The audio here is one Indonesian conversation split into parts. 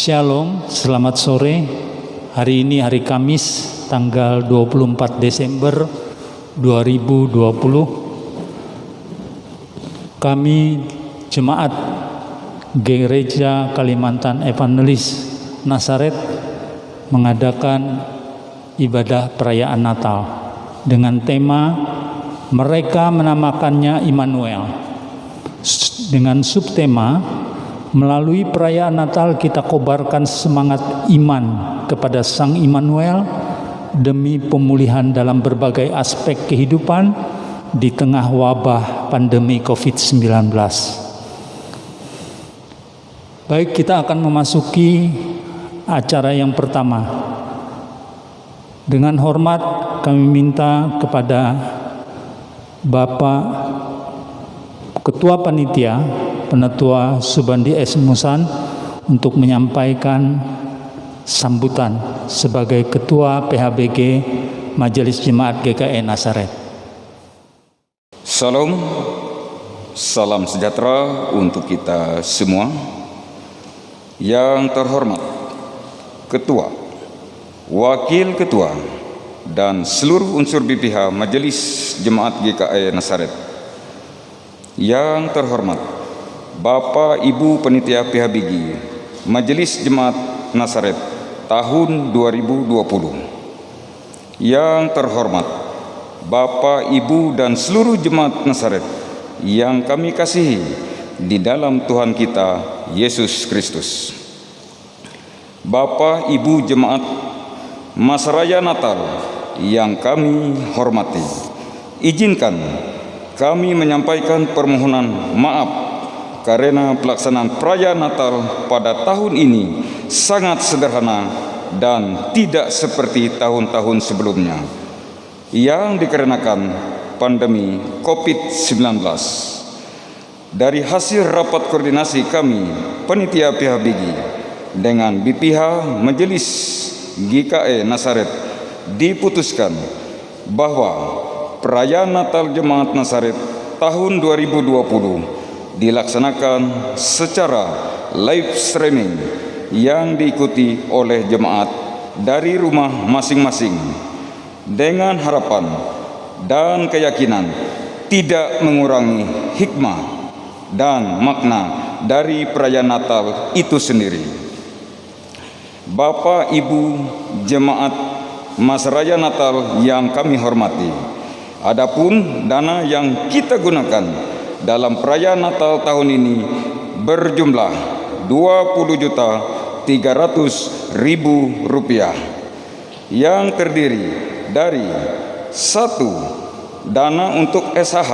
Shalom, selamat sore. Hari ini hari Kamis, tanggal 24 Desember 2020. Kami Jemaat Gereja Kalimantan Evangelis Nazaret mengadakan ibadah perayaan Natal dengan tema mereka menamakannya Immanuel. Dengan subtema, melalui perayaan Natal kita kobarkan semangat iman kepada Sang Immanuel demi pemulihan dalam berbagai aspek kehidupan di tengah wabah pandemi COVID-19. Baik, kita akan memasuki acara yang pertama. Dengan hormat kami minta kepada Bapak Ketua Panitia Penetua Subandi S. Musan untuk menyampaikan sambutan sebagai Ketua PHBG Majelis Jemaat GKE Nazaret. Salam, salam sejahtera untuk kita semua. Yang terhormat Ketua, Wakil Ketua, dan seluruh unsur BPH Majelis Jemaat GKE Nazaret. Yang terhormat Bapak Ibu Panitia PHBG Majelis Jemaat Nazaret tahun 2020. Yang terhormat Bapak, Ibu, dan seluruh jemaat Nazaret yang kami kasihi di dalam Tuhan kita Yesus Kristus. Bapak, Ibu jemaat Masa Raya Natal yang kami hormati, izinkan kami menyampaikan permohonan maaf karena pelaksanaan perayaan Natal pada tahun ini sangat sederhana dan tidak seperti tahun-tahun sebelumnya yang dikarenakan pandemi COVID-19. Dari hasil rapat koordinasi kami, Panitia PHBG dengan BPH Majelis GKE Nazaret, diputuskan bahwa perayaan Natal Jemaat Nazaret tahun 2020 dilaksanakan secara live streaming yang diikuti oleh jemaat dari rumah masing-masing dengan harapan dan keyakinan tidak mengurangi hikmah dan makna dari perayaan Natal itu sendiri. Bapak, Ibu jemaat Masa Raya Natal yang kami hormati, adapun dana yang kita gunakan dalam perayaan Natal tahun ini berjumlah Rp20.300.000 yang terdiri dari 1. Dana untuk SH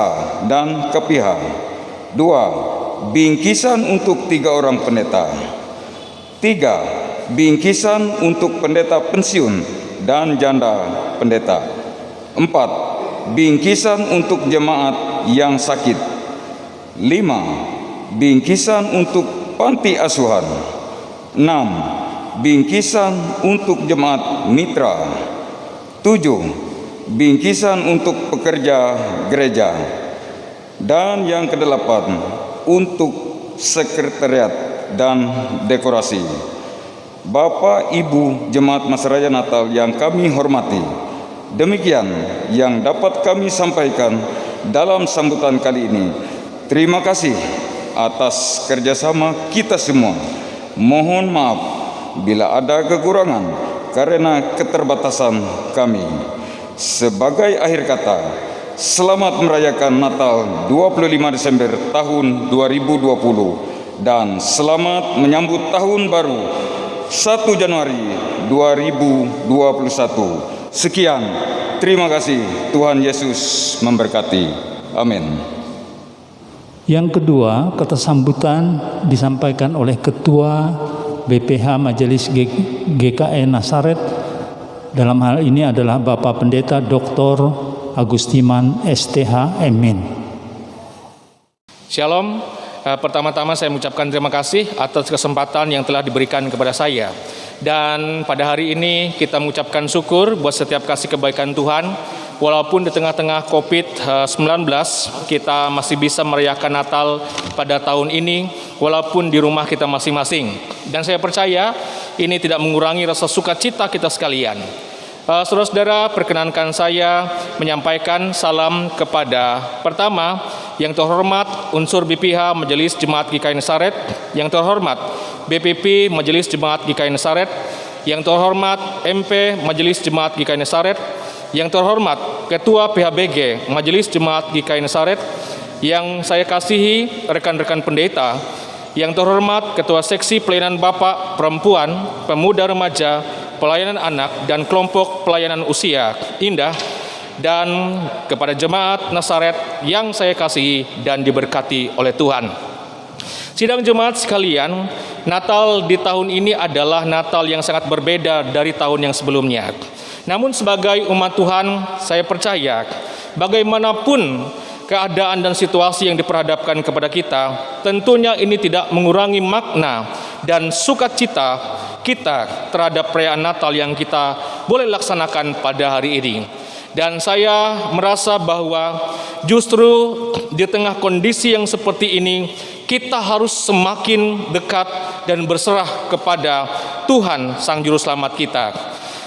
dan KPH, 2. Bingkisan untuk 3 orang pendeta, 3. Bingkisan untuk pendeta pensiun dan janda pendeta, 4. Bingkisan untuk jemaat yang sakit, 5. Bingkisan untuk panti asuhan, 6. Bingkisan untuk jemaat mitra, 7. Bingkisan untuk pekerja gereja, dan yang ke-8 untuk sekretariat dan dekorasi. Bapak, Ibu jemaat Masa Raya Natal yang kami hormati, demikian yang dapat kami sampaikan dalam sambutan kali ini. Terima kasih atas kerjasama kita semua. Mohon maaf bila ada kekurangan karena keterbatasan kami. Sebagai akhir kata, selamat merayakan Natal 25 Desember tahun 2020 dan selamat menyambut tahun baru 1 Januari 2021. Sekian, terima kasih. Tuhan Yesus memberkati. Amin. Yang kedua, kata sambutan disampaikan oleh Ketua BPH Majelis GKE Nazaret. Dalam hal ini adalah Bapak Pendeta Dr. Agustiman STH Emin. Shalom. Pertama-tama saya mengucapkan terima kasih atas kesempatan yang telah diberikan kepada saya. Dan pada hari ini kita mengucapkan syukur buat setiap kasih kebaikan Tuhan walaupun di tengah-tengah COVID-19 kita masih bisa merayakan Natal pada tahun ini walaupun di rumah kita masing-masing. Dan saya percaya ini tidak mengurangi rasa sukacita kita sekalian. Saudara-saudara, perkenankan saya menyampaikan salam kepada pertama yang terhormat unsur BPH Majelis Jemaat GKI Nazaret, yang terhormat BPP Majelis Jemaat GKI Nazaret, yang terhormat MP Majelis Jemaat GKI Nazaret, yang terhormat Ketua PHBG Majelis Jemaat GKI Nazaret, yang saya kasihi rekan-rekan pendeta, yang terhormat Ketua Seksi Pelayanan Bapak, Perempuan, Pemuda Remaja, Pelayanan Anak, dan Kelompok Pelayanan Usia Indah, dan kepada Jemaat Nazaret yang saya kasihi dan diberkati oleh Tuhan. Sidang jemaat sekalian, Natal di tahun ini adalah Natal yang sangat berbeda dari tahun yang sebelumnya. Namun sebagai umat Tuhan, saya percaya bagaimanapun keadaan dan situasi yang diperhadapkan kepada kita, tentunya ini tidak mengurangi makna dan sukacita kita terhadap perayaan Natal yang kita boleh laksanakan pada hari ini. Dan saya merasa bahwa justru di tengah kondisi yang seperti ini, kita harus semakin dekat dan berserah kepada Tuhan Sang Juru Selamat kita.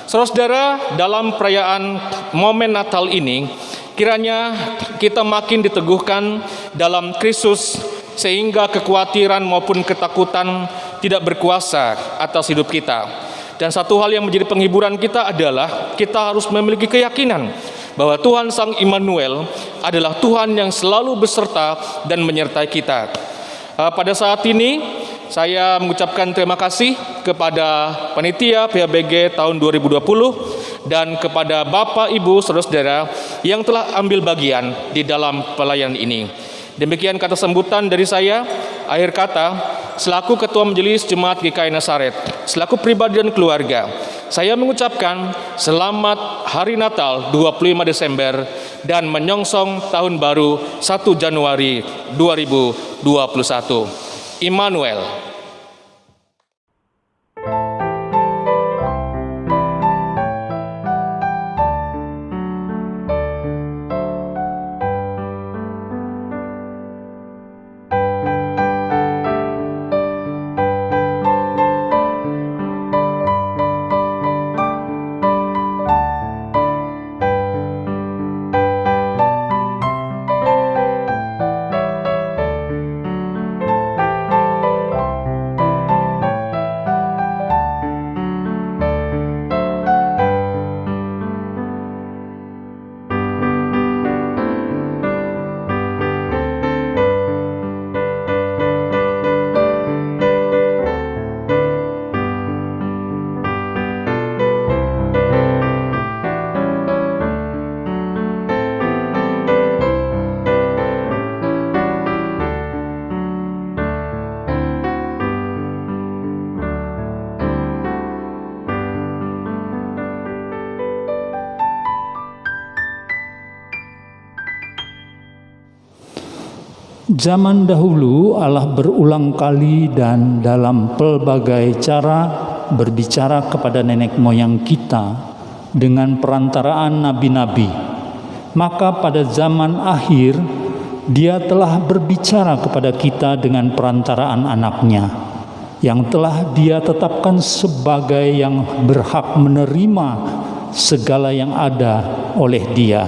Saudara-saudara, dalam perayaan momen Natal ini, kiranya kita makin diteguhkan dalam Kristus sehingga kekhawatiran maupun ketakutan tidak berkuasa atas hidup kita. Dan satu hal yang menjadi penghiburan kita adalah kita harus memiliki keyakinan bahwa Tuhan Sang Immanuel adalah Tuhan yang selalu beserta dan menyertai kita. Pada saat ini saya mengucapkan terima kasih kepada panitia PHBG tahun 2020 dan kepada Bapak, Ibu, saudara-saudara yang telah ambil bagian di dalam pelayanan ini. Demikian kata sambutan dari saya. Akhir kata, selaku Ketua Majelis Jemaat GKI Nazaret, selaku pribadi dan keluarga, saya mengucapkan selamat Hari Natal 25 Desember dan menyongsong Tahun Baru 1 Januari 2021. Immanuel. Zaman dahulu Allah berulang kali dan dalam pelbagai cara berbicara kepada nenek moyang kita dengan perantaraan nabi-nabi. Maka pada zaman akhir Dia telah berbicara kepada kita dengan perantaraan anaknya yang telah Dia tetapkan sebagai yang berhak menerima segala yang ada oleh Dia.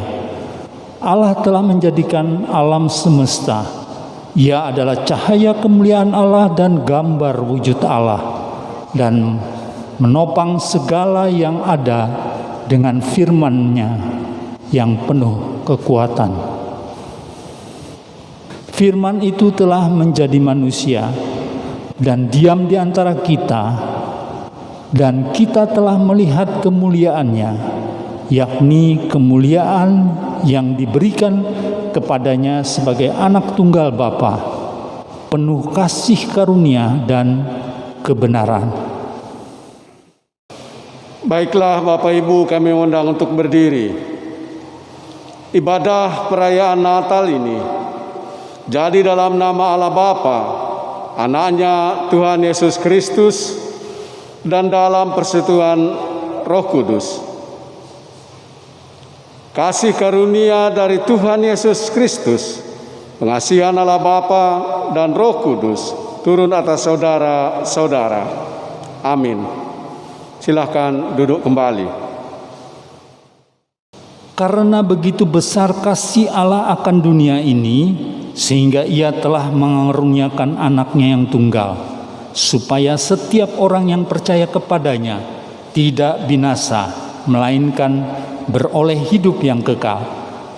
Allah telah menjadikan alam semesta. Ia adalah cahaya kemuliaan Allah dan gambar wujud Allah, dan menopang segala yang ada dengan firman-Nya yang penuh kekuatan. Firman itu telah menjadi manusia dan diam di antara kita, dan kita telah melihat kemuliaan-Nya, yakni kemuliaan yang diberikan kepadanya sebagai anak tunggal Bapa, penuh kasih karunia dan kebenaran. Baiklah Bapak Ibu, kami undang untuk berdiri. Ibadah perayaan Natal ini jadi dalam nama Allah Bapa, Anaknya Tuhan Yesus Kristus, dan dalam persekutuan Roh Kudus. kasih karunia dari Tuhan Yesus Kristus, pengasihan Allah Bapa dan Roh Kudus turun atas saudara-saudara. Amin. Silakan duduk kembali. Karena begitu besar kasih Allah akan dunia ini, sehingga Ia telah mengaruniakan anaknya yang tunggal, supaya setiap orang yang percaya kepadanya tidak binasa, melainkan beroleh hidup yang kekal.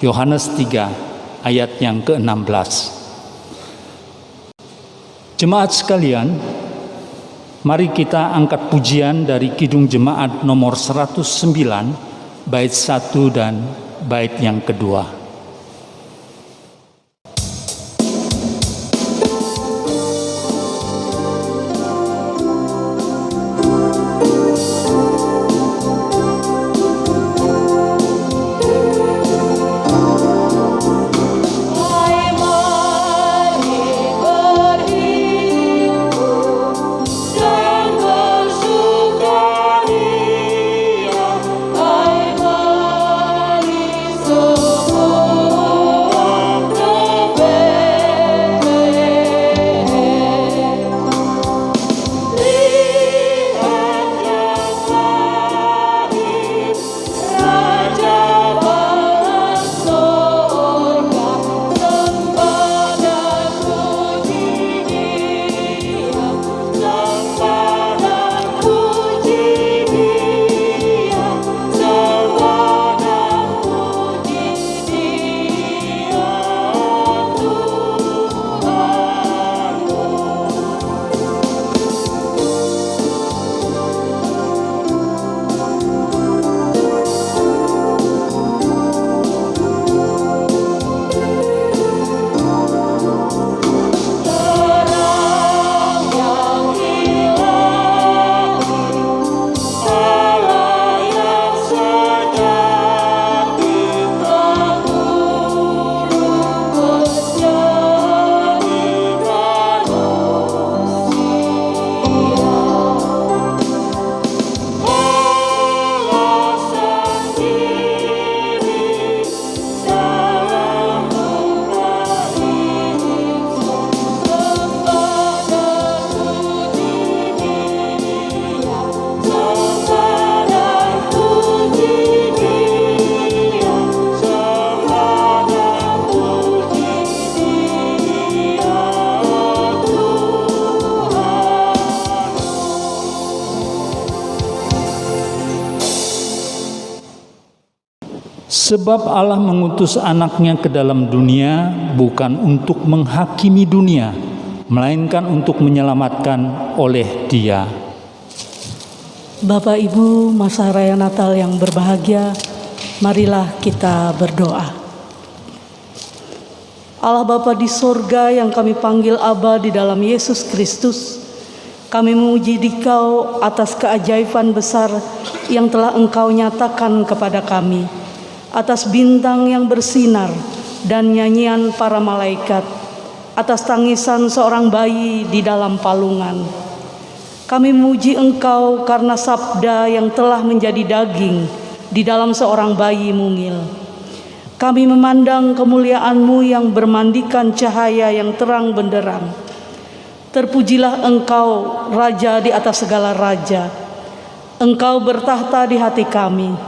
Yohanes 3 ayat yang ke-16. Jemaat sekalian, mari kita angkat pujian dari Kidung Jemaat nomor 109, bait 1 dan bait yang kedua. Sebab Allah mengutus anaknya ke dalam dunia bukan untuk menghakimi dunia, melainkan untuk menyelamatkan oleh Dia. Bapak Ibu, masa raya Natal yang berbahagia, marilah kita berdoa. Allah Bapa di sorga yang kami panggil Aba di dalam Yesus Kristus, kami memuji Dikau atas keajaiban besar yang telah Engkau nyatakan kepada kami, atas bintang yang bersinar dan nyanyian para malaikat, atas tangisan seorang bayi di dalam palungan. Kami memuji Engkau karena sabda yang telah menjadi daging di dalam seorang bayi mungil. Kami memandang kemuliaan-Mu yang bermandikan cahaya yang terang benderang. Terpujilah Engkau, Raja di atas segala raja. Engkau bertahta di hati kami.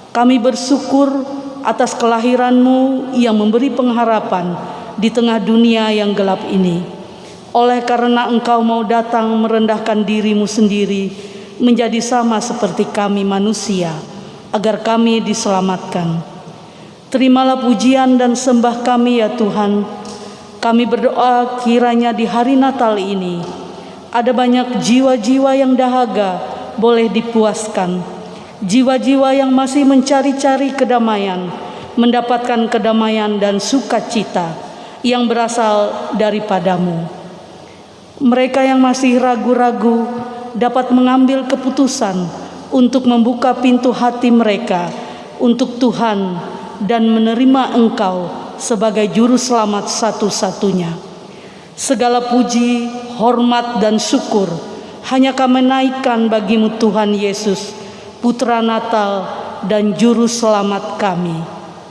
Kami bersyukur atas kelahiran-Mu yang memberi pengharapan di tengah dunia yang gelap ini. Oleh karena Engkau mau datang merendahkan diri-Mu sendiri, menjadi sama seperti kami manusia, agar kami diselamatkan. Terimalah pujian dan sembah kami ya Tuhan. Kami berdoa kiranya di hari Natal ini, ada banyak jiwa-jiwa yang dahaga boleh dipuaskan. Jiwa-jiwa yang masih mencari-cari kedamaian, mendapatkan kedamaian dan sukacita yang berasal daripada-Mu. Mereka yang masih ragu-ragu dapat mengambil keputusan untuk membuka pintu hati mereka untuk Tuhan dan menerima Engkau sebagai juru selamat satu-satunya. Segala puji, hormat dan syukur hanya kami naikkan bagi-Mu Tuhan Yesus, Putra Natal dan Juru Selamat kami.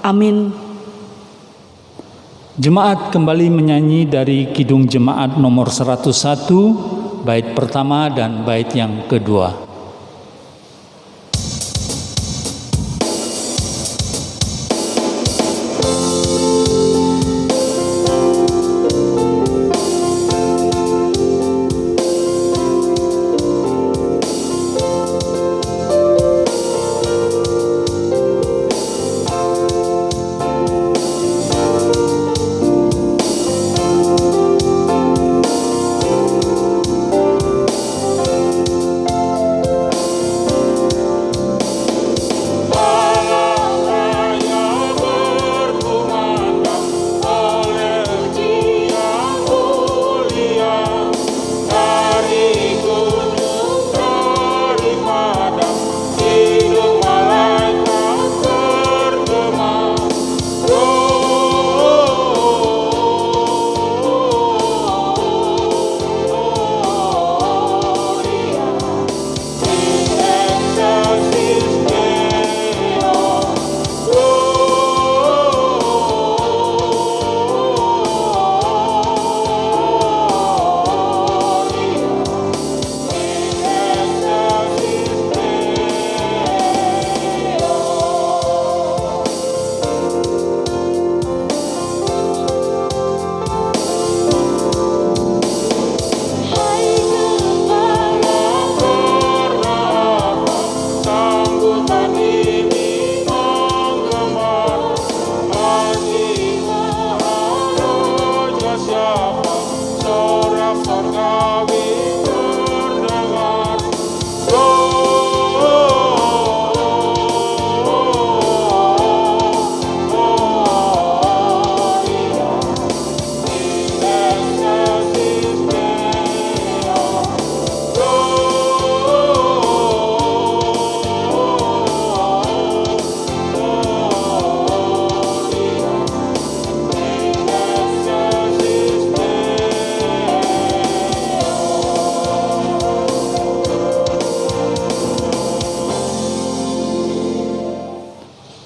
Amin. Jemaat kembali menyanyi dari Kidung Jemaat nomor 101, bait pertama dan bait yang kedua.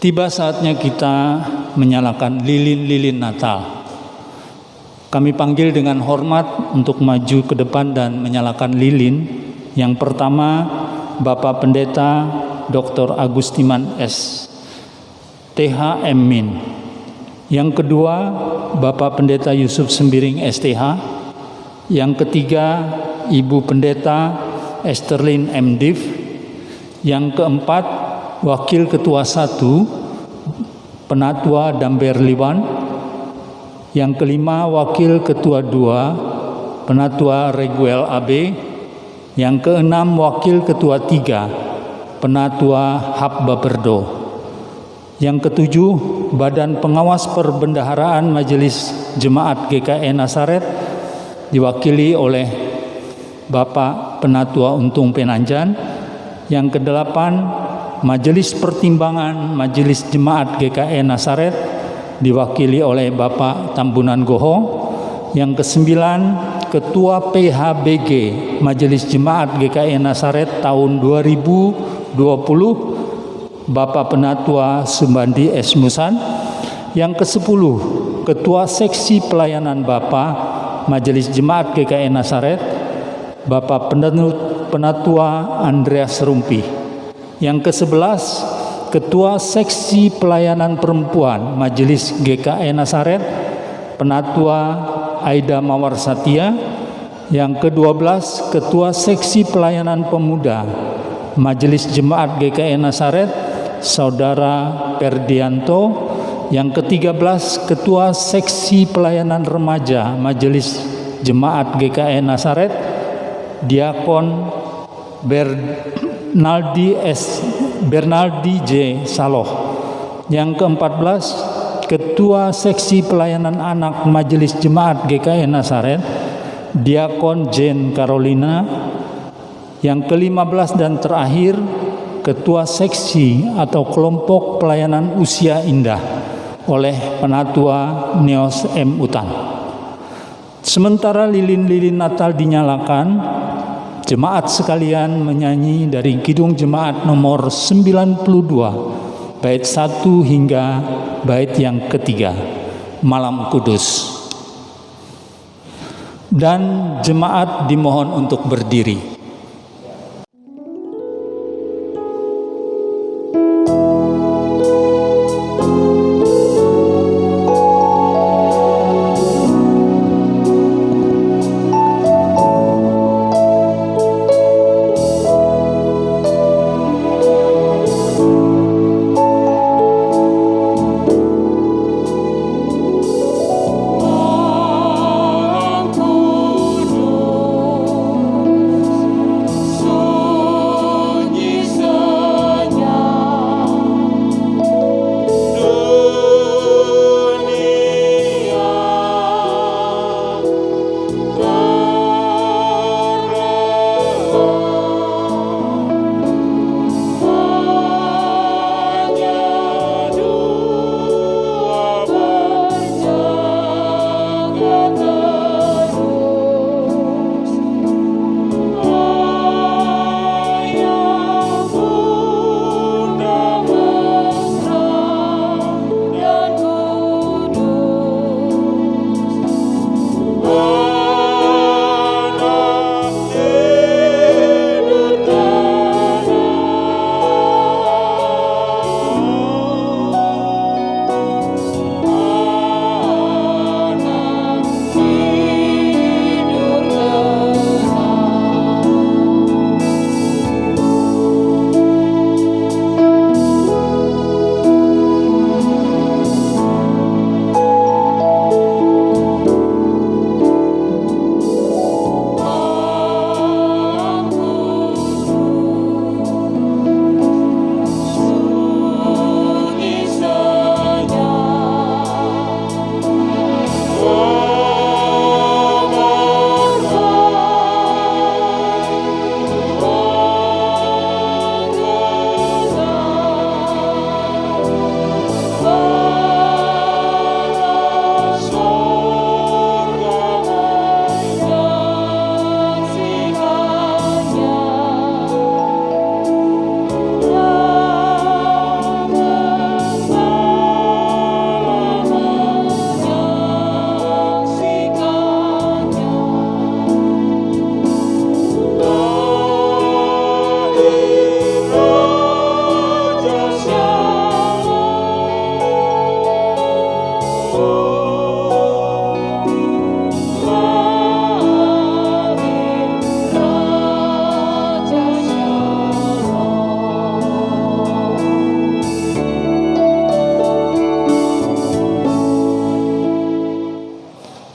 Tiba saatnya kita menyalakan lilin-lilin Natal. Kami panggil dengan hormat untuk maju ke depan dan menyalakan lilin. Yang pertama, Bapak Pendeta Dr. Agustiman S. TH M. Min. Yang kedua, Bapak Pendeta Yusuf Sembiring STH. Yang ketiga, Ibu Pendeta Esterlin M. Div. Yang keempat, Wakil Ketua 1 Penatua Damber Liwan. Yang kelima, Wakil Ketua 2 Penatua Reguel AB. Yang keenam, Wakil Ketua 3 Penatua Hab Baperdo. Yang ketujuh, Badan Pengawas Perbendaharaan Majelis Jemaat GKI Nasaret diwakili oleh Bapak Penatua Untung Penanjan. Yang kedelapan, Majelis Pertimbangan Majelis Jemaat GKI Nasaret diwakili oleh Bapak Tambunan Goho. Yang kesembilan, Ketua PHBG Majelis Jemaat GKI Nasaret tahun 2020 Bapak Penatua Sumbandi S. Musan. Yang kesepuluh, Ketua Seksi Pelayanan Bapa Majelis Jemaat GKI Nasaret Bapak Penatua Andreas Rumpi. Yang ke-11, Ketua Seksi Pelayanan Perempuan Majelis GKI Nasaret Penatua Aida Mawar Satya. Yang ke-12, Ketua Seksi Pelayanan Pemuda Majelis Jemaat GKI Nasaret Saudara Perdianto. Yang ke-13, Ketua Seksi Pelayanan Remaja Majelis Jemaat GKI Nasaret Diakon Bernaldi J. Saloh. Yang ke-14, Ketua Seksi Pelayanan Anak Majelis Jemaat GKI Nasaret Diakon Jane Carolina. Yang ke-15 dan terakhir, Ketua Seksi atau Kelompok Pelayanan Usia Indah oleh Penatua Neos M. Utan. Sementara lilin-lilin Natal dinyalakan, jemaat sekalian menyanyi dari Kidung Jemaat nomor 92, bait 1 hingga bait yang ketiga, Malam Kudus. Dan jemaat dimohon untuk berdiri.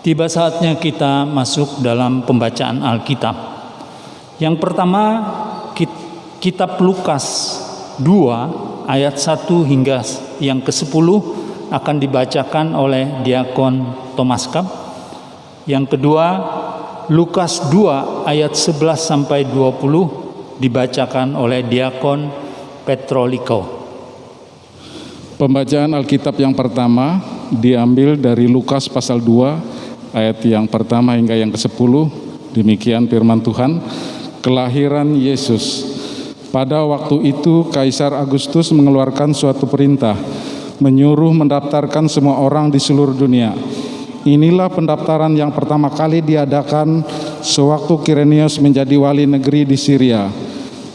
Tiba saatnya kita masuk dalam pembacaan Alkitab. Yang pertama, kitab Lukas 2 ayat 1 hingga yang ke-10 akan dibacakan oleh Diakon Thomas Kap. Yang kedua, Lukas 2 ayat 11 sampai 20 dibacakan oleh Diakon Petroliko. Pembacaan Alkitab yang pertama diambil dari Lukas pasal 2 ayat yang pertama hingga yang ke-10. Demikian firman Tuhan. Kelahiran Yesus. Pada waktu itu Kaisar Agustus mengeluarkan suatu perintah menyuruh mendaftarkan semua orang di seluruh dunia. Inilah pendaftaran yang pertama kali diadakan sewaktu Kirenius menjadi wali negeri di Syria.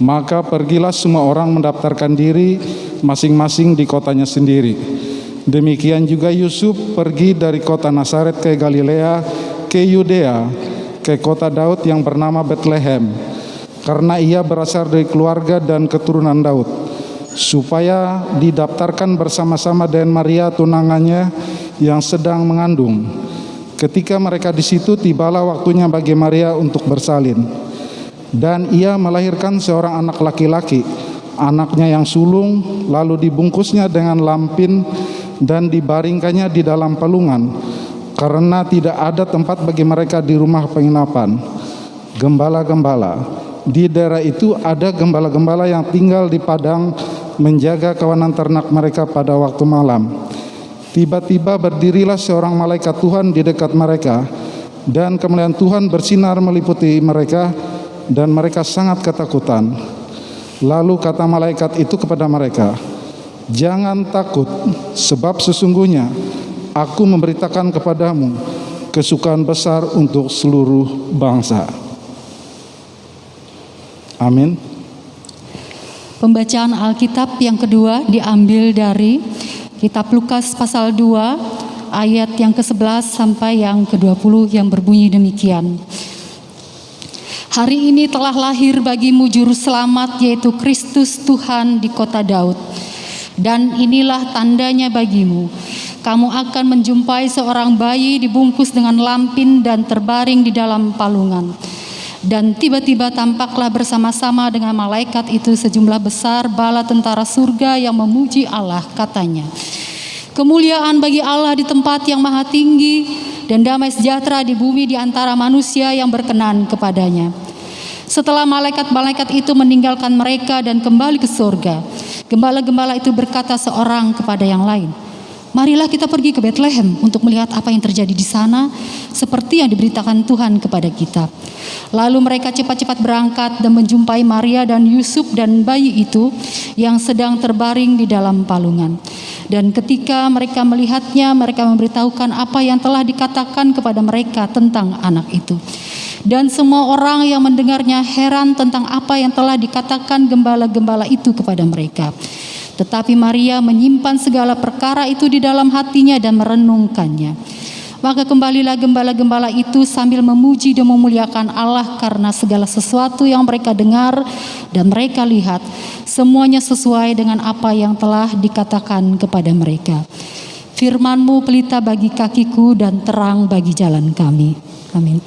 Maka pergilah semua orang mendaftarkan diri masing-masing di kotanya sendiri. Demikian juga Yusuf pergi dari kota Nazaret ke Galilea, ke Yudea, ke kota Daud yang bernama Betlehem, karena ia berasal dari keluarga dan keturunan Daud, supaya didaftarkan bersama-sama dengan Maria tunangannya yang sedang mengandung. Ketika mereka di situ, tibalah waktunya bagi Maria untuk bersalin, dan ia melahirkan seorang anak laki-laki, anaknya yang sulung, lalu dibungkusnya dengan lampin dan dibaringkannya di dalam palungan, karena tidak ada tempat bagi mereka di rumah penginapan. Gembala-gembala di daerah itu ada gembala-gembala yang tinggal di padang menjaga kawanan ternak mereka pada waktu malam. Tiba-tiba berdirilah seorang malaikat Tuhan di dekat mereka, dan kemuliaan Tuhan bersinar meliputi mereka, dan mereka sangat ketakutan. Lalu kata malaikat itu kepada mereka, Jangan takut, sebab sesungguhnya aku memberitakan kepadamu kesukaan besar untuk seluruh bangsa. Amin. Pembacaan Alkitab yang kedua diambil dari Kitab Lukas pasal 2 ayat yang ke-11 sampai yang ke-20 yang berbunyi demikian. Hari ini telah lahir bagimu juru selamat, yaitu Kristus Tuhan di kota Daud. Dan inilah tandanya bagimu, kamu akan menjumpai seorang bayi dibungkus dengan lampin dan terbaring di dalam palungan. Dan tiba-tiba tampaklah bersama-sama dengan malaikat itu sejumlah besar bala tentara surga yang memuji Allah, katanya, kemuliaan bagi Allah di tempat yang maha tinggi, dan damai sejahtera di bumi di antara manusia yang berkenan kepadanya. Setelah malaikat-malaikat itu meninggalkan mereka dan kembali ke surga, gembala-gembala itu berkata seorang kepada yang lain, marilah kita pergi ke Bethlehem untuk melihat apa yang terjadi di sana, seperti yang diberitakan Tuhan kepada kita. Lalu mereka cepat-cepat berangkat dan menjumpai Maria dan Yusuf dan bayi itu yang sedang terbaring di dalam palungan. Dan ketika mereka melihatnya, mereka memberitahukan apa yang telah dikatakan kepada mereka tentang anak itu. Dan semua orang yang mendengarnya heran tentang apa yang telah dikatakan gembala-gembala itu kepada mereka. Tetapi Maria menyimpan segala perkara itu di dalam hatinya dan merenungkannya. Maka kembalilah gembala-gembala itu sambil memuji dan memuliakan Allah karena segala sesuatu yang mereka dengar dan mereka lihat, semuanya sesuai dengan apa yang telah dikatakan kepada mereka. Firman-Mu pelita bagi kakiku dan terang bagi jalan kami. Amin.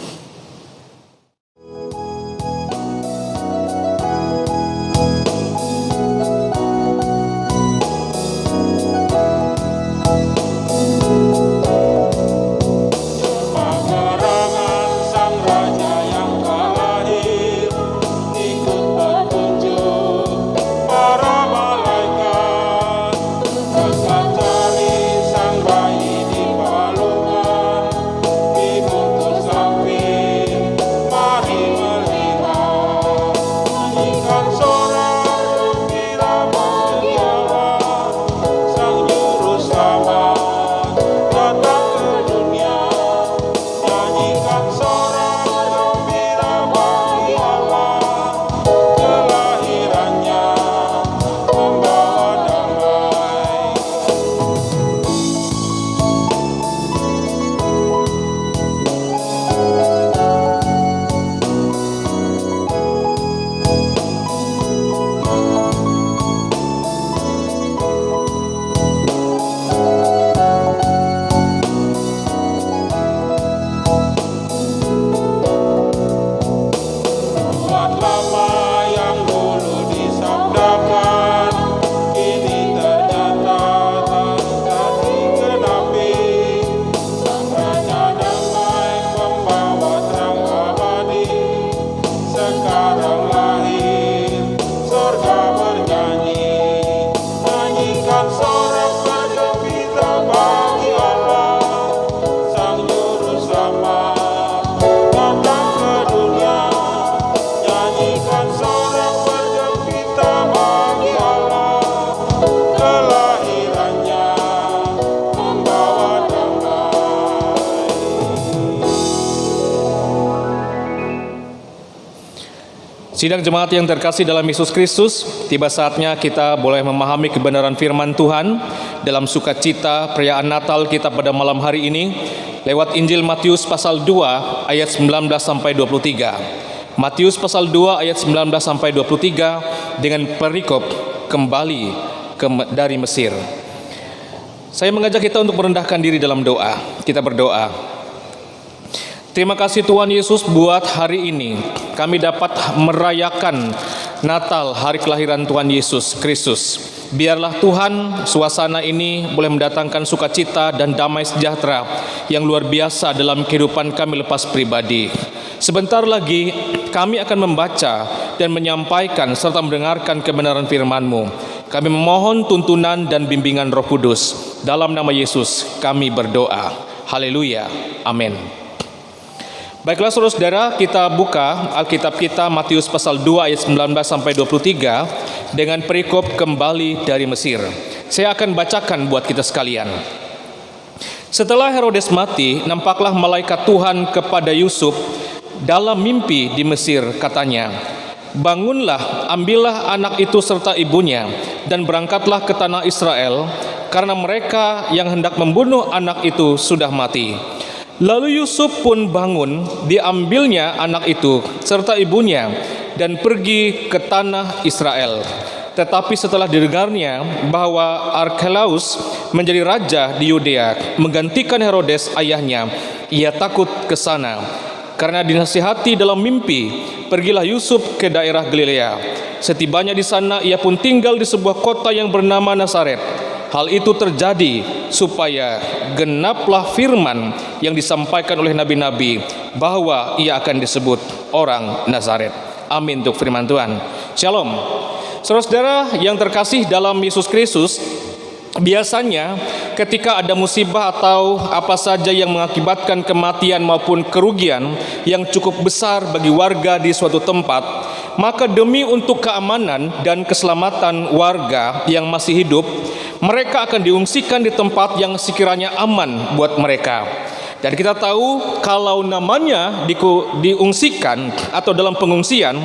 Sidang jemaat yang terkasih dalam Yesus Kristus, tiba saatnya kita boleh memahami kebenaran firman Tuhan dalam sukacita perayaan Natal kita pada malam hari ini lewat Injil Matius pasal 2 ayat 19 sampai 23. Matius pasal 2 ayat 19 sampai 23 dengan perikop kembali dari Mesir. Saya mengajak kita untuk merendahkan diri dalam doa. Kita berdoa. Terima kasih Tuhan Yesus buat hari ini kami dapat merayakan Natal, hari kelahiran Tuhan Yesus Kristus. Biarlah Tuhan suasana ini boleh mendatangkan sukacita dan damai sejahtera yang luar biasa dalam kehidupan kami lepas pribadi. Sebentar lagi kami akan membaca dan menyampaikan serta mendengarkan kebenaran firman-Mu. Kami memohon tuntunan dan bimbingan Roh Kudus. Dalam nama Yesus kami berdoa. Haleluya. Amin. Baiklah saudara-saudara, kita buka Alkitab kita Matius pasal 2 ayat 19 sampai 23 dengan perikop kembali dari Mesir. Saya akan bacakan buat kita sekalian. Setelah Herodes mati, nampaklah malaikat Tuhan kepada Yusuf dalam mimpi di Mesir, katanya, "Bangunlah, ambillah anak itu serta ibunya, dan berangkatlah ke tanah Israel, karena mereka yang hendak membunuh anak itu sudah mati." Lalu Yusuf pun bangun, diambilnya anak itu serta ibunya, dan pergi ke tanah Israel. Tetapi setelah didengarnya bahwa Arkelaus menjadi raja di Yudea, menggantikan Herodes ayahnya, ia takut ke sana. Karena dinasihati dalam mimpi, pergilah Yusuf ke daerah Galilea. Setibanya di sana, ia pun tinggal di sebuah kota yang bernama Nazaret. Hal itu terjadi supaya genaplah firman yang disampaikan oleh nabi-nabi, bahwa ia akan disebut orang Nazaret. Amin untuk firman Tuhan. Shalom. Saudara-saudara yang terkasih dalam Yesus Kristus, biasanya ketika ada musibah atau apa saja yang mengakibatkan kematian maupun kerugian yang cukup besar bagi warga di suatu tempat, maka demi untuk keamanan dan keselamatan warga yang masih hidup, mereka akan diungsikan di tempat yang sekiranya aman buat mereka. Dan kita tahu kalau namanya diungsikan atau dalam pengungsian,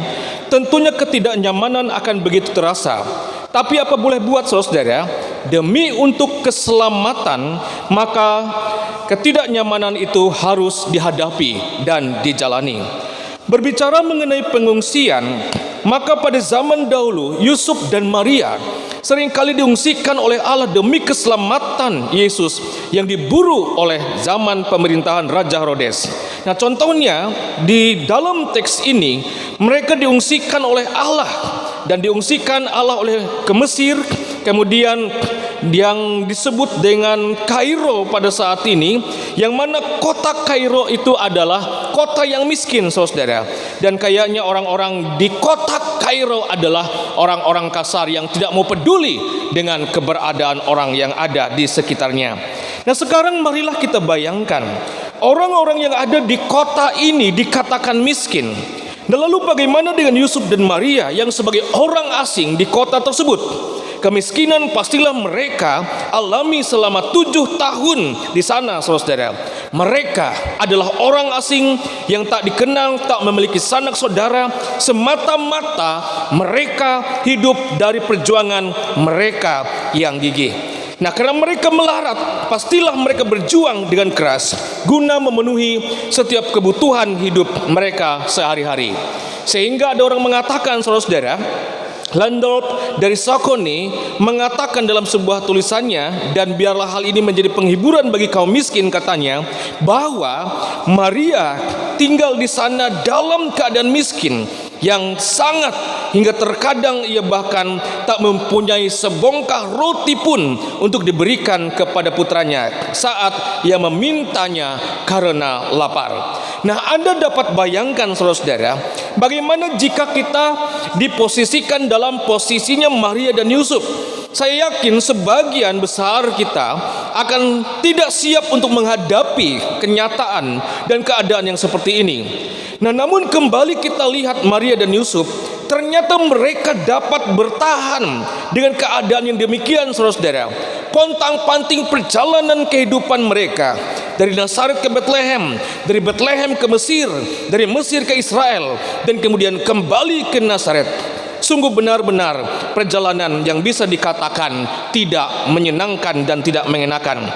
tentunya ketidaknyamanan akan begitu terasa. Tapi apa boleh buat saudara, demi untuk keselamatan, maka ketidaknyamanan itu harus dihadapi dan dijalani. Berbicara mengenai pengungsian, maka pada zaman dahulu Yusuf dan Maria seringkali diungsikan oleh Allah demi keselamatan Yesus yang diburu oleh zaman pemerintahan Raja Herodes. Nah, contohnya di dalam teks ini mereka diungsikan oleh Allah, dan diungsikan Allah oleh ke Mesir, kemudian yang disebut dengan Kairo pada saat ini, yang mana kota Kairo itu adalah kota yang miskin, saudara. Dan kayaknya orang-orang di kota Kairo adalah orang-orang kasar yang tidak mau peduli dengan keberadaan orang yang ada di sekitarnya. Nah, sekarang marilah kita bayangkan, orang-orang yang ada di kota ini dikatakan miskin. Dan lalu bagaimana dengan Yusuf dan Maria yang sebagai orang asing di kota tersebut? Kemiskinan pastilah mereka alami selama 7 tahun di sana, saudara. Mereka adalah orang asing yang tak dikenal, tak memiliki sanak saudara. Semata-mata mereka hidup dari perjuangan mereka yang gigih. Nah, karena mereka melarat, pastilah mereka berjuang dengan keras guna memenuhi setiap kebutuhan hidup mereka sehari-hari. Sehingga ada orang mengatakan, saudara-saudara, Landorf dari Sakoni mengatakan dalam sebuah tulisannya, dan biarlah hal ini menjadi penghiburan bagi kaum miskin, katanya, bahwa Maria tinggal di sana dalam keadaan miskin yang sangat, hingga terkadang ia bahkan tak mempunyai sebongkah roti pun untuk diberikan kepada putranya saat ia memintanya karena lapar. Nah, Anda dapat bayangkan, saudara-saudara, bagaimana jika kita diposisikan dalam posisinya Maria dan Yusuf. Saya yakin sebagian besar kita akan tidak siap untuk menghadapi kenyataan dan keadaan yang seperti ini. Nah, namun kembali kita lihat Maria dan Yusuf, ternyata mereka dapat bertahan dengan keadaan yang demikian, saudara-saudara. Pontang-panting perjalanan kehidupan mereka dari Nazaret ke Bethlehem, dari Bethlehem ke Mesir, dari Mesir ke Israel, dan kemudian kembali ke Nazaret. Sungguh benar-benar perjalanan yang bisa dikatakan tidak menyenangkan dan tidak mengenakan.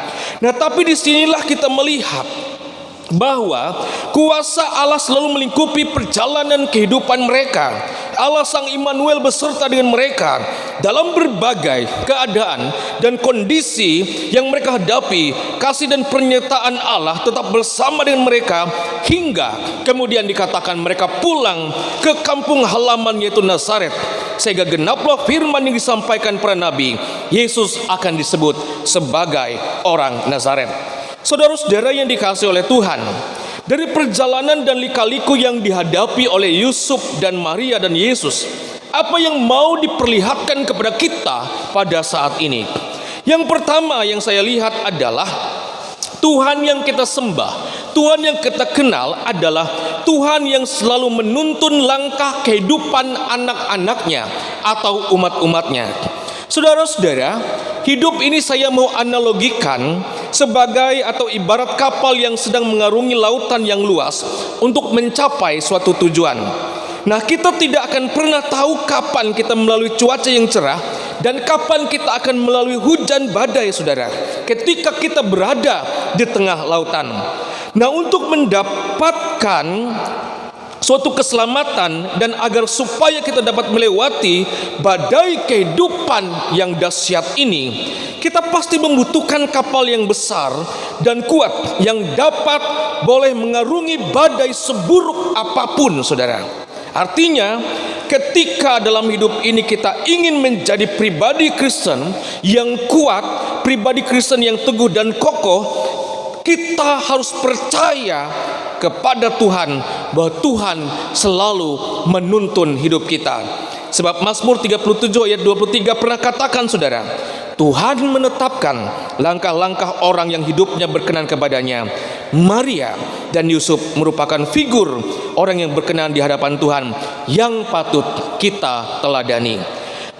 Nah, tapi disinilah kita melihat bahwa kuasa Allah selalu melingkupi perjalanan kehidupan mereka. Allah Sang Immanuel beserta dengan mereka dalam berbagai keadaan dan kondisi yang mereka hadapi. Kasih dan pernyataan Allah tetap bersama dengan mereka hingga kemudian dikatakan mereka pulang ke kampung halaman, yaitu Nazaret, sehingga genaplah firman yang disampaikan para nabi, Yesus akan disebut sebagai orang Nazaret. Saudara-saudara yang dikasihi oleh Tuhan, dari perjalanan dan lika-liku yang dihadapi oleh Yusuf dan Maria dan Yesus, apa yang mau diperlihatkan kepada kita pada saat ini? Yang pertama yang saya lihat adalah Tuhan yang kita sembah, Tuhan yang kita kenal adalah Tuhan yang selalu menuntun langkah kehidupan anak-anaknya atau umat-umatnya. Saudara-saudara, hidup ini saya mau analogikan sebagai atau ibarat kapal yang sedang mengarungi lautan yang luas untuk mencapai suatu tujuan. Nah, kita tidak akan pernah tahu kapan kita melalui cuaca yang cerah dan kapan kita akan melalui hujan badai, saudara, ketika kita berada di tengah lautan. Nah, untuk mendapatkan suatu keselamatan dan agar supaya kita dapat melewati badai kehidupan yang dahsyat ini, kita pasti membutuhkan kapal yang besar dan kuat yang dapat boleh mengarungi badai seburuk apapun, saudara. Artinya, ketika dalam hidup ini kita ingin menjadi pribadi Kristen yang kuat, pribadi Kristen yang teguh dan kokoh, kita harus percaya kepada Tuhan bahwa Tuhan selalu menuntun hidup kita. Sebab Mazmur 37 ayat 23 pernah katakan, saudara, Tuhan menetapkan langkah-langkah orang yang hidupnya berkenan kepadanya. Maria dan Yusuf merupakan figur orang yang berkenan di hadapan Tuhan yang patut kita teladani.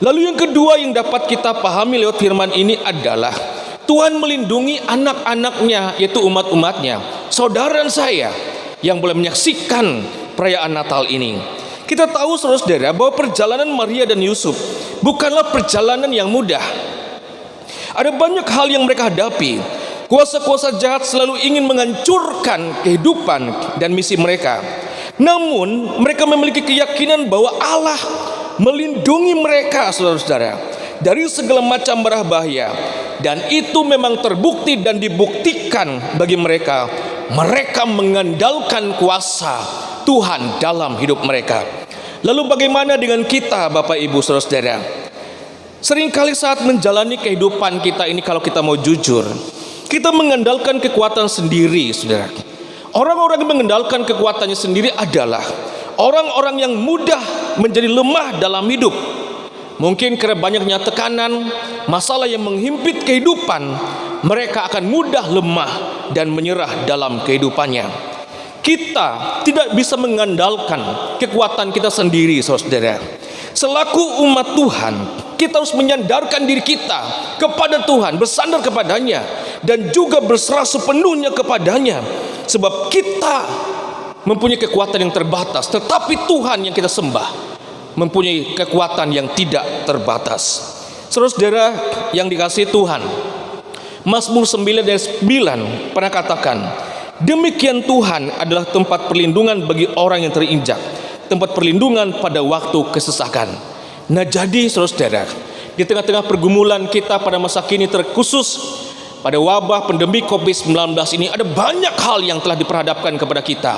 Lalu yang kedua yang dapat kita pahami lewat firman ini adalah Tuhan melindungi anak-anaknya, yaitu umat-umatnya, saudara saya yang boleh menyaksikan perayaan Natal ini. Kita tahu, saudara-saudara, bahwa perjalanan Maria dan Yusuf bukanlah perjalanan yang mudah. Ada banyak hal yang mereka hadapi. Kuasa-kuasa jahat selalu ingin menghancurkan kehidupan dan misi mereka. Namun mereka memiliki keyakinan bahwa Allah melindungi mereka, saudara-saudara, dari segala macam marah bahaya. Dan itu memang terbukti dan dibuktikan bagi mereka. Mereka mengandalkan kuasa Tuhan dalam hidup mereka. Lalu bagaimana dengan kita, Bapak Ibu Saudara-saudara? Seringkali saat menjalani kehidupan kita ini, kalau kita mau jujur, kita mengandalkan kekuatan sendiri, saudara. Orang-orang yang mengandalkan kekuatannya sendiri adalah orang-orang yang mudah menjadi lemah dalam hidup. Mungkin karena banyaknya tekanan, masalah yang menghimpit kehidupan, mereka akan mudah lemah dan menyerah dalam kehidupannya. Kita tidak bisa mengandalkan kekuatan kita sendiri, saudara. Selaku umat Tuhan, kita harus menyandarkan diri kita kepada Tuhan, bersandar kepadanya, dan juga berserah sepenuhnya kepadanya. Sebab kita mempunyai kekuatan yang terbatas, tetapi Tuhan yang kita sembah mempunyai kekuatan yang tidak terbatas. Saudara-saudara yang dikasihi Tuhan, Mazmur 9 ayat 9 pernah katakan, demikian Tuhan adalah tempat perlindungan bagi orang yang terinjak, tempat perlindungan pada waktu kesesakan. Nah, jadi saudara-saudara, di tengah-tengah pergumulan kita pada masa kini, terkhusus pada wabah pandemi COVID-19 ini, ada banyak hal yang telah diperhadapkan kepada kita,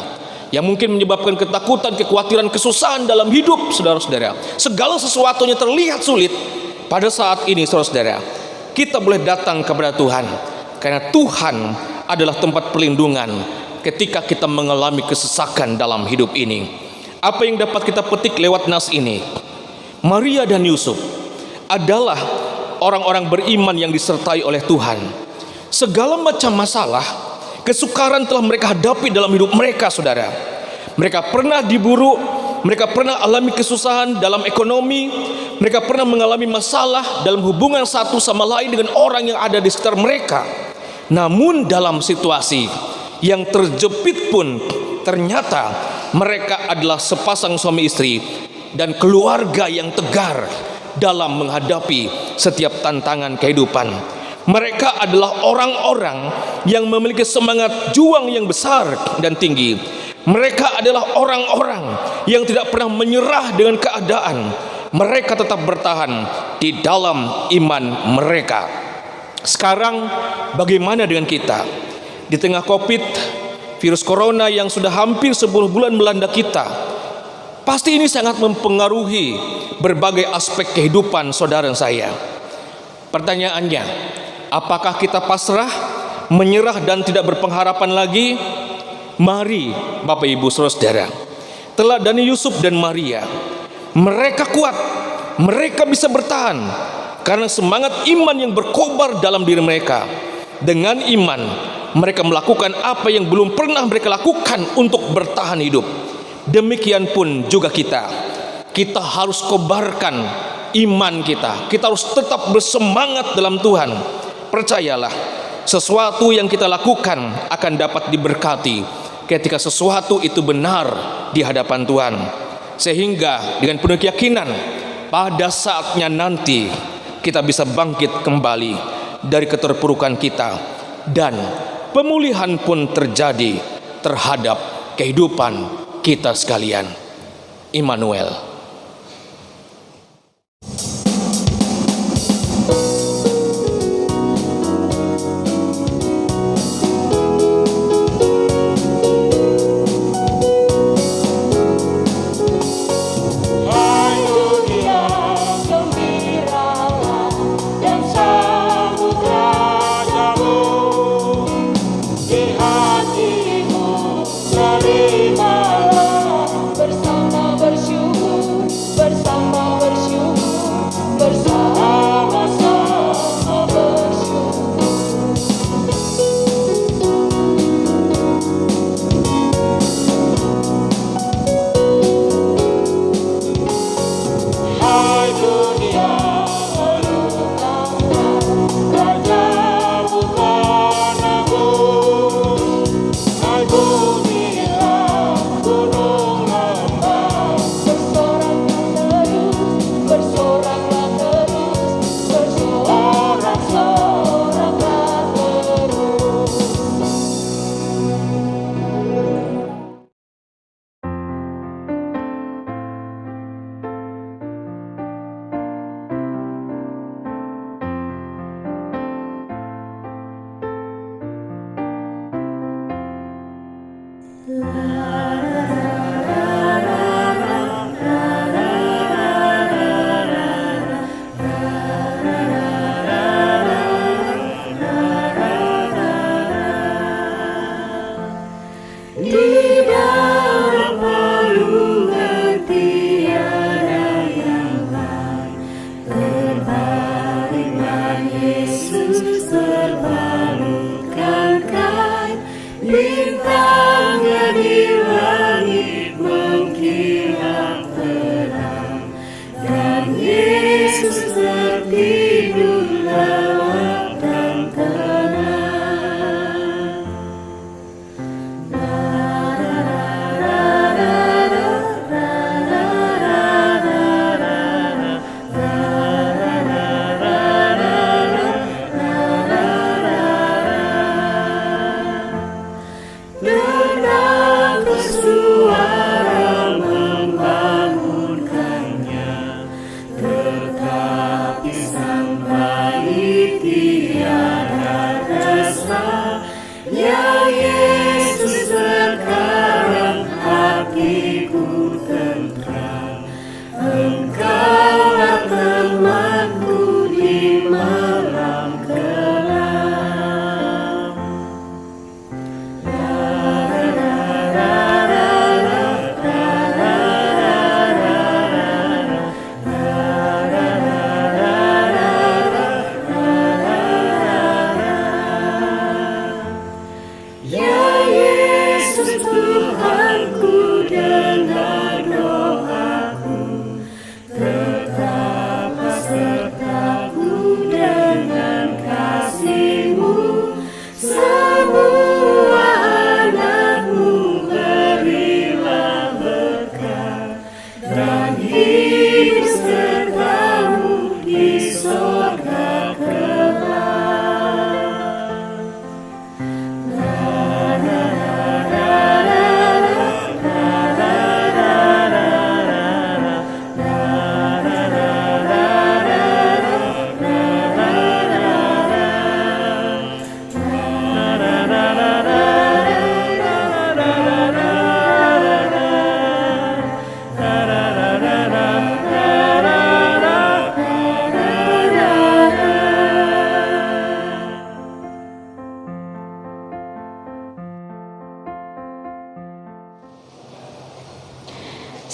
yang mungkin menyebabkan ketakutan, kekhawatiran, kesusahan dalam hidup, saudara-saudara. Segala sesuatunya terlihat sulit. Pada saat ini, saudara-saudara, kita boleh datang kepada Tuhan, karena Tuhan adalah tempat perlindungan ketika kita mengalami kesesakan dalam hidup ini. Apa yang dapat kita petik lewat nas ini? Maria dan Yusuf adalah orang-orang beriman yang disertai oleh Tuhan. Segala macam masalah, kesukaran telah mereka hadapi dalam hidup mereka, saudara. Mereka pernah diburu, mereka pernah alami kesusahan dalam ekonomi, mereka pernah mengalami masalah dalam hubungan satu sama lain dengan orang yang ada di sekitar mereka. Namun dalam situasi yang terjepit pun, ternyata mereka adalah sepasang suami istri dan keluarga yang tegar dalam menghadapi setiap tantangan kehidupan. Mereka adalah orang-orang yang memiliki semangat juang yang besar dan tinggi. Mereka adalah orang-orang yang tidak pernah menyerah dengan keadaan. Mereka tetap bertahan di dalam iman mereka. Sekarang bagaimana dengan kita? Di tengah COVID, virus corona yang sudah hampir 10 bulan melanda kita, pasti ini sangat mempengaruhi berbagai aspek kehidupan saudara saya. Pertanyaannya, apakah kita pasrah, menyerah dan tidak berpengharapan lagi? Mari Bapak Ibu Saudara-saudara, teladani Yusuf dan Maria. Mereka kuat, mereka bisa bertahan karena semangat iman yang berkobar dalam diri mereka. Dengan iman, mereka melakukan apa yang belum pernah mereka lakukan untuk bertahan hidup. Demikian pun juga kita harus kobarkan iman kita. Kita harus tetap bersemangat dalam Tuhan. Percayalah, sesuatu yang kita lakukan akan dapat diberkati ketika sesuatu itu benar di hadapan Tuhan. Sehingga dengan penuh keyakinan pada saatnya nanti kita bisa bangkit kembali dari keterpurukan kita, dan pemulihan pun terjadi terhadap kehidupan kita sekalian. Immanuel.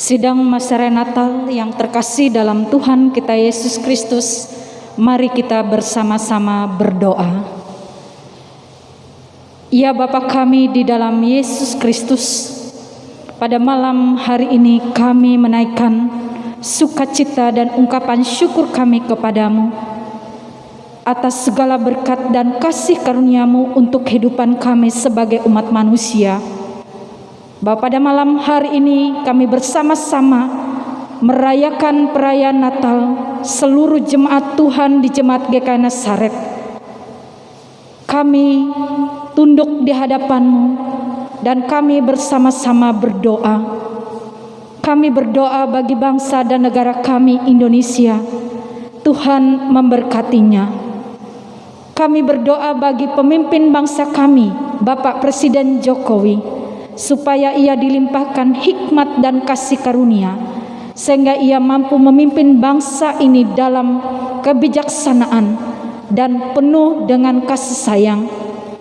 Sidang Masyarakat Natal yang terkasih dalam Tuhan kita Yesus Kristus, mari kita bersama-sama berdoa. Ya Bapa kami di dalam Yesus Kristus, pada malam hari ini kami menaikkan sukacita dan ungkapan syukur kami kepadamu atas segala berkat dan kasih karunia-Mu untuk kehidupan kami sebagai umat manusia. Bahwa pada malam hari ini kami bersama-sama merayakan perayaan Natal seluruh jemaat Tuhan di Jemaat GKI Nazaret. Kami tunduk di hadapan-Mu dan kami bersama-sama berdoa. Kami berdoa bagi bangsa dan negara kami Indonesia. Tuhan memberkatinya. Kami berdoa bagi pemimpin bangsa kami, Bapak Presiden Jokowi, supaya ia dilimpahkan hikmat dan kasih karunia, sehingga ia mampu memimpin bangsa ini dalam kebijaksanaan dan penuh dengan kasih sayang,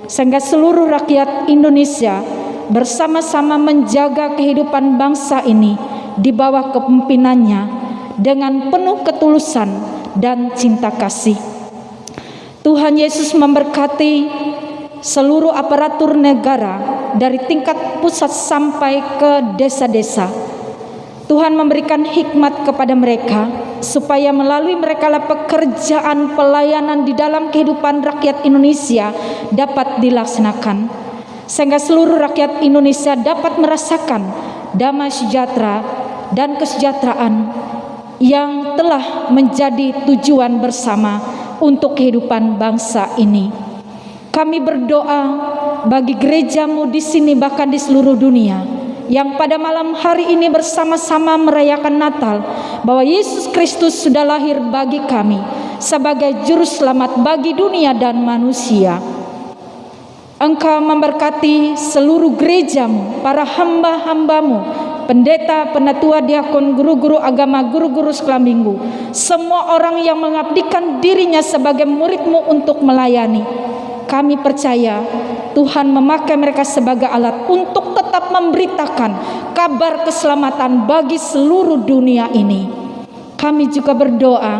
sehingga seluruh rakyat Indonesia bersama-sama menjaga kehidupan bangsa ini di bawah kepemimpinannya dengan penuh ketulusan dan cinta kasih. Tuhan Yesus memberkati seluruh aparatur negara dari tingkat pusat sampai ke desa-desa. Tuhan memberikan hikmat kepada mereka supaya melalui mereka lah pekerjaan pelayanan di dalam kehidupan rakyat Indonesia dapat dilaksanakan, sehingga seluruh rakyat Indonesia dapat merasakan damai sejahtera dan kesejahteraan yang telah menjadi tujuan bersama untuk kehidupan bangsa ini. Kami berdoa bagi gereja-Mu di sini bahkan di seluruh dunia yang pada malam hari ini bersama-sama merayakan Natal, bahwa Yesus Kristus sudah lahir bagi kami sebagai juru selamat bagi dunia dan manusia. Engkau memberkati seluruh gereja-Mu, para hamba-hamba-Mu, pendeta, penatua, diakon, guru-guru agama, guru-guru sekolah minggu, semua orang yang mengabdikan dirinya sebagai murid-Mu untuk melayani. Kami percaya Tuhan memakai mereka sebagai alat untuk tetap memberitakan kabar keselamatan bagi seluruh dunia ini. Kami juga berdoa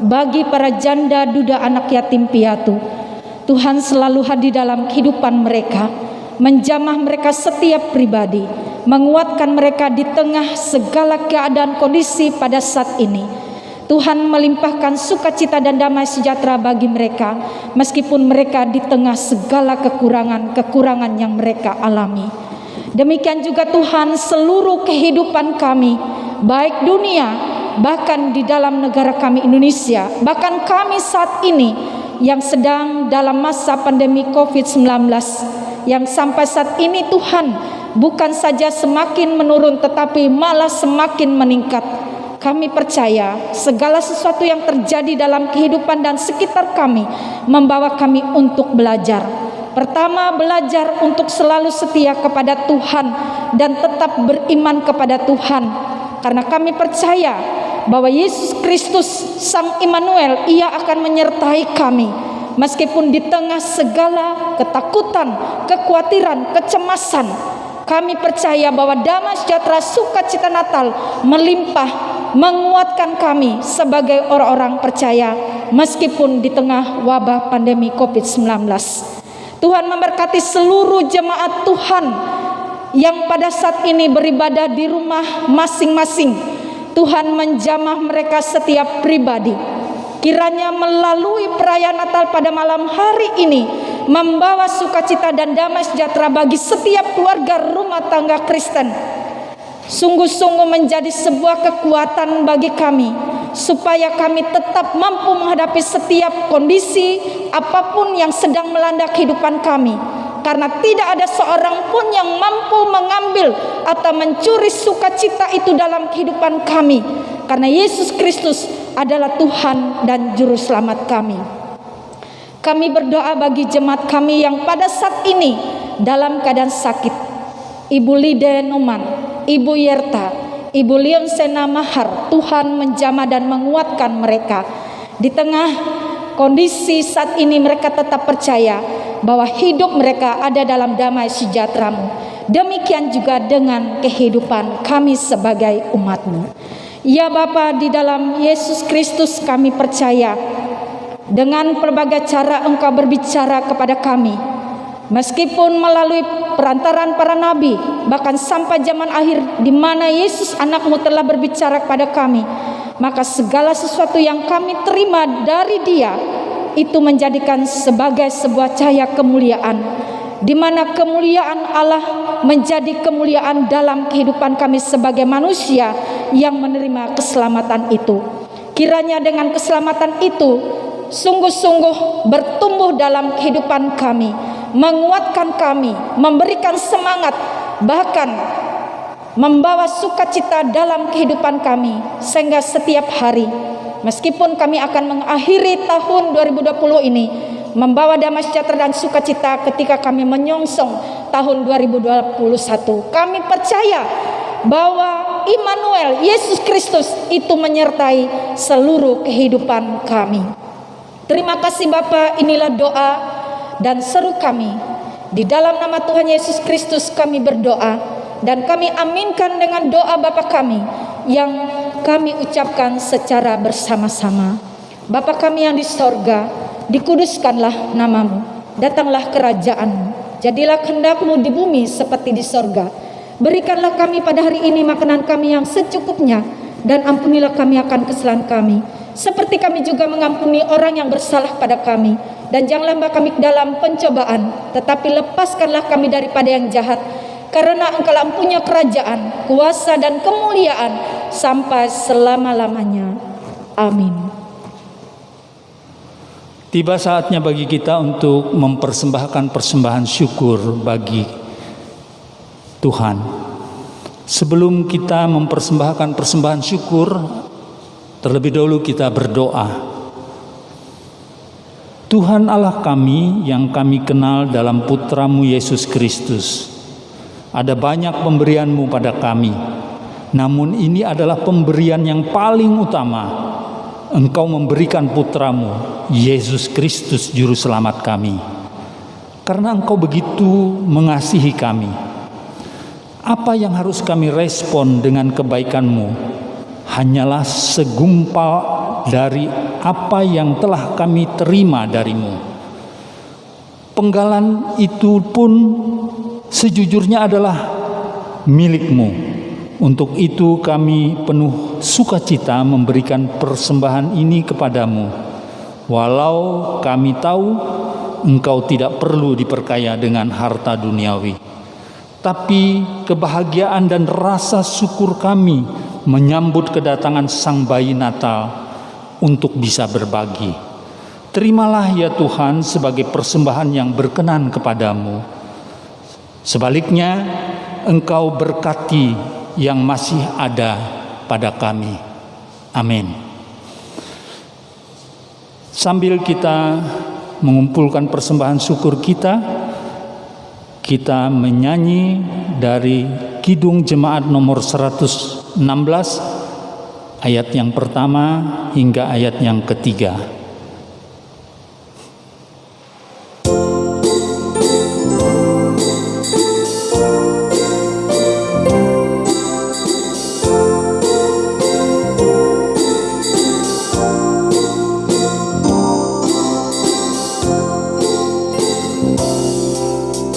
bagi para janda, duda, anak yatim piatu. Tuhan selalu hadir dalam kehidupan mereka, menjamah mereka setiap pribadi, menguatkan mereka di tengah segala keadaan kondisi pada saat ini. Tuhan melimpahkan sukacita dan damai sejahtera bagi mereka, meskipun mereka di tengah segala kekurangan yang mereka alami. Demikian juga Tuhan seluruh kehidupan kami, baik dunia, bahkan di dalam negara kami Indonesia, bahkan kami saat ini yang sedang dalam masa pandemi COVID-19, yang sampai saat ini Tuhan bukan saja semakin menurun tetapi malah semakin meningkat. Kami percaya segala sesuatu yang terjadi dalam kehidupan dan sekitar kami membawa kami untuk belajar. Pertama, belajar untuk selalu setia kepada Tuhan dan tetap beriman kepada Tuhan. Karena kami percaya bahwa Yesus Kristus Sang Immanuel, ia akan menyertai kami. Meskipun di tengah segala ketakutan, kekhawatiran, kecemasan, kami percaya bahwa damai sejahtera sukacita Natal melimpah menguatkan kami sebagai orang-orang percaya meskipun di tengah wabah pandemi COVID-19. Tuhan memberkati seluruh jemaat Tuhan yang pada saat ini beribadah di rumah masing-masing. Tuhan menjamah mereka setiap pribadi. Kiranya melalui perayaan Natal pada malam hari ini membawa sukacita dan damai sejahtera bagi setiap keluarga rumah tangga Kristen. Sungguh-sungguh menjadi sebuah kekuatan bagi kami, supaya kami tetap mampu menghadapi setiap kondisi apapun yang sedang melanda kehidupan kami. Karena tidak ada seorang pun yang mampu mengambil atau mencuri sukacita itu dalam kehidupan kami. Karena Yesus Kristus adalah Tuhan dan Juru Selamat kami. Kami berdoa bagi jemaat kami yang pada saat ini dalam keadaan sakit. Ibu Lide Numan, Ibu Yerta, Ibu Leon Sena Mahar, Tuhan menjamah dan menguatkan mereka. Di tengah kondisi saat ini mereka tetap percaya bahwa hidup mereka ada dalam damai sejahtera-Mu. Demikian juga dengan kehidupan kami sebagai umat-Mu. Ya Bapa, di dalam Yesus Kristus kami percaya dengan berbagai cara Engkau berbicara kepada kami. Meskipun melalui perantaraan para nabi, bahkan sampai zaman akhir di mana Yesus anakmu telah berbicara kepada kami, maka segala sesuatu yang kami terima dari Dia itu menjadikan sebagai sebuah cahaya kemuliaan, di mana kemuliaan Allah menjadi kemuliaan dalam kehidupan kami sebagai manusia yang menerima keselamatan itu. Kiranya dengan keselamatan itu sungguh-sungguh bertumbuh dalam kehidupan kami, menguatkan kami, memberikan semangat, bahkan membawa sukacita dalam kehidupan kami, sehingga setiap hari, meskipun kami akan mengakhiri tahun 2020 ini, membawa damai sejahtera dan sukacita ketika kami menyongsong tahun 2021. Kami percaya bahwa Immanuel, Yesus Kristus itu menyertai seluruh kehidupan kami. Terima kasih Bapa, inilah doa dan seru kami. Di dalam nama Tuhan Yesus Kristus kami berdoa dan kami aminkan dengan doa Bapa kami yang kami ucapkan secara bersama-sama. Bapa kami yang di sorga, dikuduskanlah namamu, datanglah kerajaanmu, jadilah kehendak-Mu di bumi seperti di sorga. Berikanlah kami pada hari ini makanan kami yang secukupnya, dan ampunilah kami akan kesalahan kami, seperti kami juga mengampuni orang yang bersalah pada kami. Dan janganlah bawa kami ke dalam pencobaan, tetapi lepaskanlah kami daripada yang jahat, karena Engkau punya kerajaan, kuasa dan kemuliaan sampai selama-lamanya. Amin. Tiba saatnya bagi kita untuk mempersembahkan persembahan syukur bagi Tuhan. Sebelum kita mempersembahkan persembahan syukur, terlebih dahulu kita berdoa. Tuhan Allah kami yang kami kenal dalam Putra-Mu Yesus Kristus, ada banyak pemberian-Mu pada kami, namun ini adalah pemberian yang paling utama. Engkau memberikan Putra-Mu Yesus Kristus Juru Selamat kami, karena Engkau begitu mengasihi kami. Apa yang harus kami respon dengan kebaikan-Mu hanyalah segumpal dari apa yang telah kami terima dari-Mu. Penggalan itu pun sejujurnya adalah milik-Mu. Untuk itu kami penuh sukacita memberikan persembahan ini kepadamu, walau kami tahu Engkau tidak perlu diperkaya dengan harta duniawi. Tapi kebahagiaan dan rasa syukur kami menyambut kedatangan Sang Bayi Natal untuk bisa berbagi. Terimalah ya Tuhan sebagai persembahan yang berkenan kepadamu. Sebaliknya, Engkau berkati yang masih ada pada kami. Amin. Sambil kita mengumpulkan persembahan syukur kita menyanyi dari Kidung Jemaat nomor 116 ayat yang pertama hingga ayat yang ketiga. Dan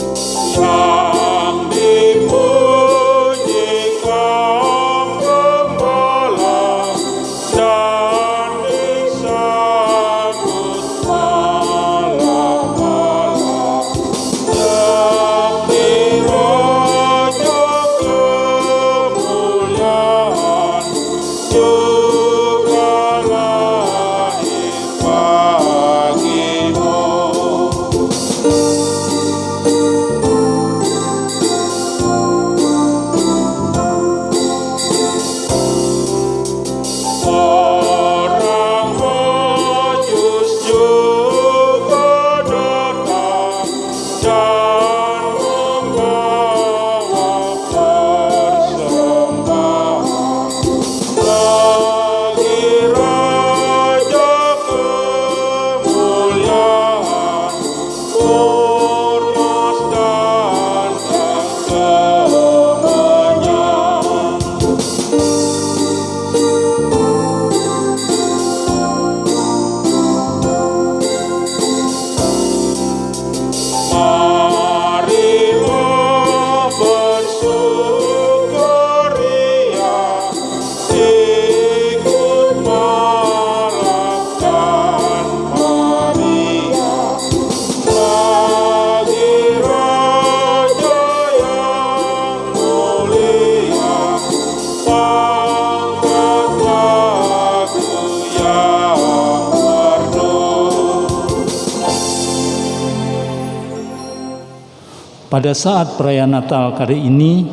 Pada saat perayaan Natal kali ini,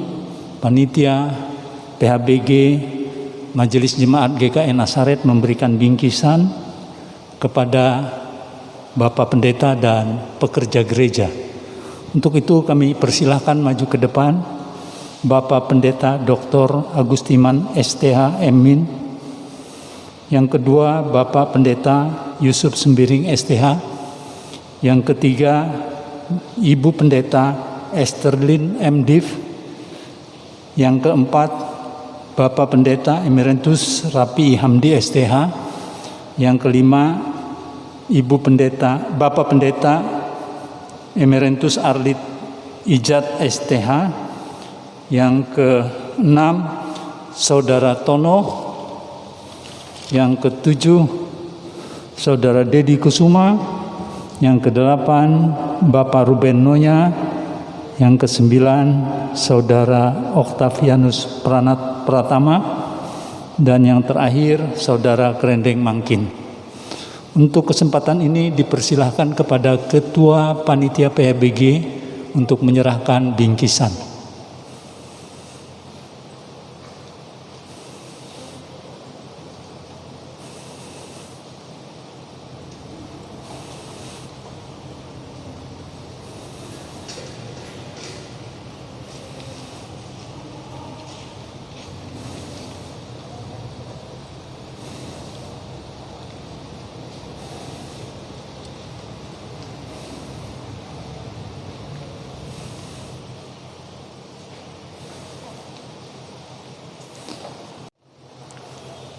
panitia PHBG Majelis Jemaat GKI Nazaret memberikan bingkisan kepada Bapak Pendeta dan pekerja gereja. Untuk itu kami persilahkan maju ke depan Bapak Pendeta Dr. Agustiman STH Emin. Yang kedua Bapak Pendeta Yusuf Sembiring STH. Yang ketiga Ibu Pendeta Esterlin MDiv. Yang keempat Bapak Pendeta Emeritus Rapi Hamdi STH. Yang kelima Bapak Pendeta Emeritus Arlit Ijat STH. Yang keenam Saudara Tono. Yang ketujuh Saudara Dedi Kusuma. Yang kedelapan Bapak Ruben Nonya. Yang kesembilan Saudara Oktavianus Pratama. Dan yang terakhir Saudara Kerendeng Mangkin. Untuk kesempatan ini dipersilahkan kepada Ketua Panitia PHBG untuk menyerahkan bingkisan.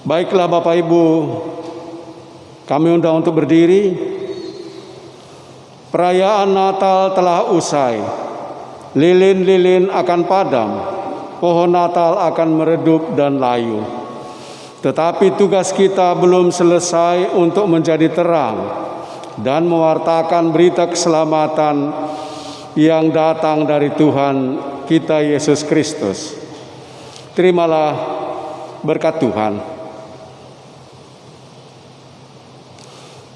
Baiklah Bapak Ibu, kami undang untuk berdiri. Perayaan Natal telah usai. Lilin-lilin akan padam, pohon Natal akan meredup dan layu. Tetapi tugas kita belum selesai untuk menjadi terang dan mewartakan berita keselamatan yang datang dari Tuhan kita Yesus Kristus. Terimalah berkat Tuhan.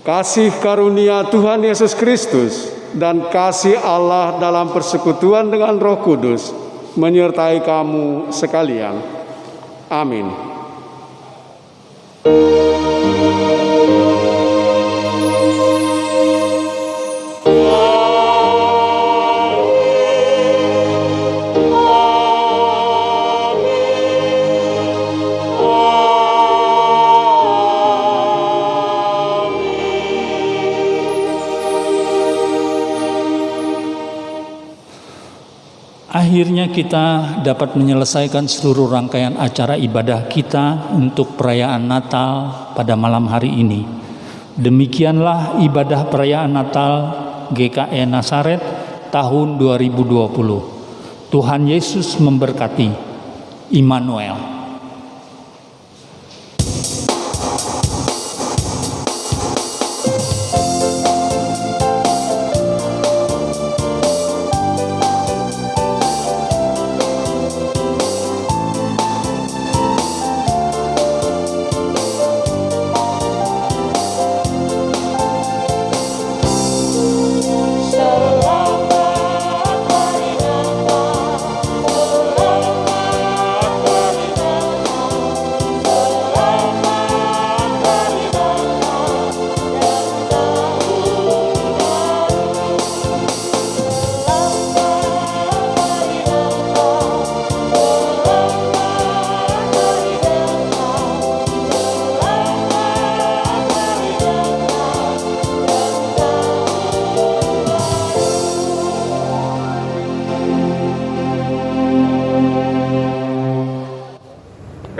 Kasih karunia Tuhan Yesus Kristus dan kasih Allah dalam persekutuan dengan Roh Kudus menyertai kamu sekalian. Amin. Akhirnya kita dapat menyelesaikan seluruh rangkaian acara ibadah kita untuk perayaan Natal pada malam hari ini. Demikianlah ibadah perayaan Natal GKI Nazaret tahun 2020. Tuhan Yesus memberkati. Immanuel.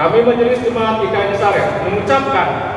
Kami Majelis Jemaat GKI Nazaret mengucapkan